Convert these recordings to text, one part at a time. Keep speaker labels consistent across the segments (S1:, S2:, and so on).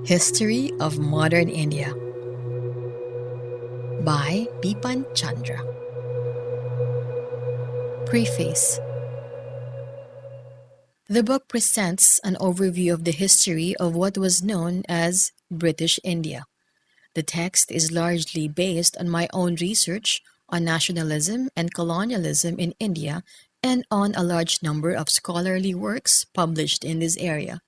S1: History of Modern India by BIPAN Chandra. Preface. The book presents an overview of the history of what was known as British India. The text is largely based on my own research on nationalism and colonialism in India and on a large number of scholarly works published in this area.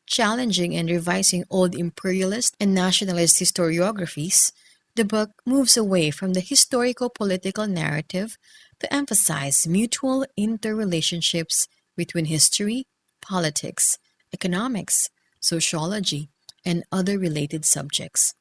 S1: Challenging and revising old imperialist and nationalist historiographies, the book moves away from the historical political narrative to emphasize mutual interrelationships between history, politics, economics, sociology, and other related subjects.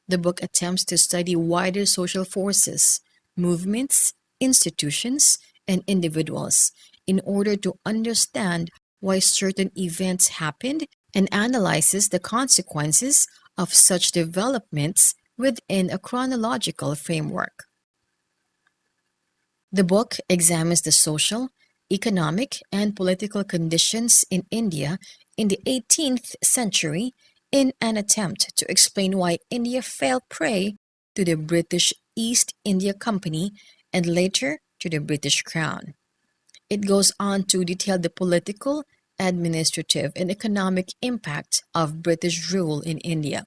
S1: The book attempts to study wider social forces, movements, institutions, and individuals in order to understand why certain events happened and analyzes the consequences of such developments within a chronological framework. The book examines the social, economic, and political conditions in India in the 18th century in an attempt to explain why India fell prey to the British East India Company and later to the British Crown. It goes on to detail the political, administrative, and economic impact of British rule in India.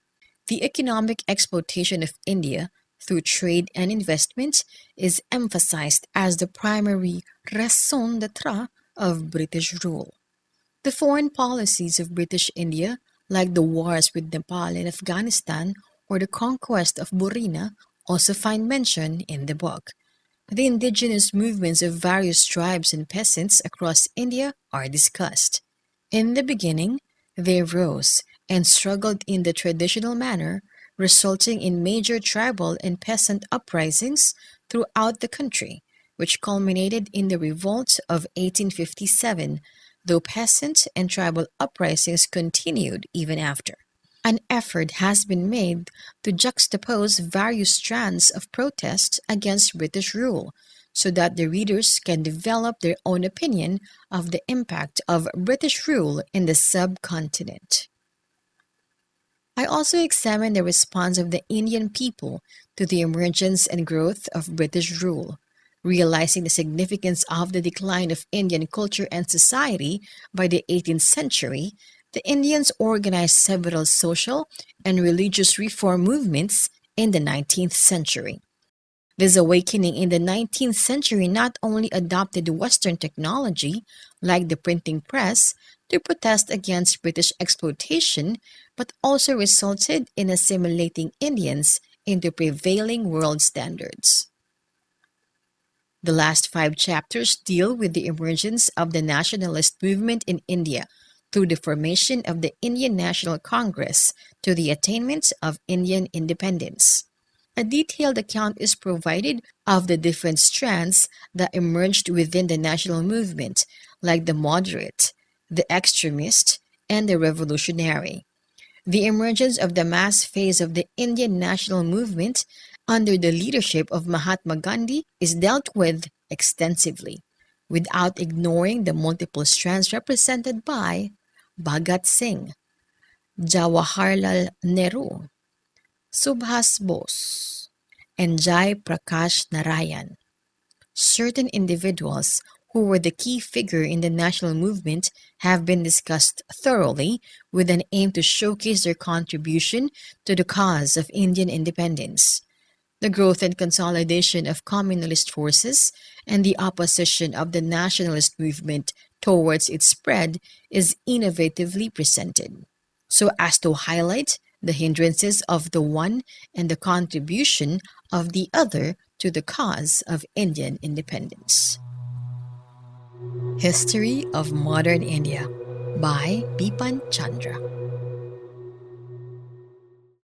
S1: The economic exploitation of India through trade and investment is emphasized as the primary raison d'etre of British rule. The foreign policies of British India, like the wars with Nepal and Afghanistan or the conquest of Burma, also find mention in the book. The indigenous movements of various tribes and peasants across India are discussed. In the beginning, they rose and struggled in the traditional manner, resulting in major tribal and peasant uprisings throughout the country, which culminated in the revolt of 1857, though peasant and tribal uprisings continued even after. An effort has been made to juxtapose various strands of protest against British rule so that the readers can develop their own opinion of the impact of British rule in the subcontinent. I also examine the response of the Indian people to the emergence and growth of British rule, realizing the significance of the decline of Indian culture and society by the 18th century. The Indians organized several social and religious reform movements in the 19th century. This awakening in the 19th century not only adopted Western technology, like the printing press, to protest against British exploitation, but also resulted in assimilating Indians into prevailing world standards. The last 5 chapters deal with the emergence of the nationalist movement in India through the formation of the Indian National Congress to the attainment of Indian independence. A detailed account is provided of the different strands that emerged within the national movement, like the moderate, the extremist, and the revolutionary. The emergence of the mass phase of the Indian national movement under the leadership of Mahatma Gandhi is dealt with extensively, without ignoring the multiple strands represented by Bhagat Singh, Jawaharlal Nehru, Subhas Bose, and Jai Prakash Narayan. Certain individuals who were the key figure in the national movement have been discussed thoroughly with an aim to showcase their contribution to the cause of Indian independence. The growth and consolidation of communist forces and the opposition of the nationalist movement towards its spread is innovatively presented, so as to highlight the hindrances of the one and the contribution of the other to the cause of Indian independence. History of Modern India by BIPAN Chandra.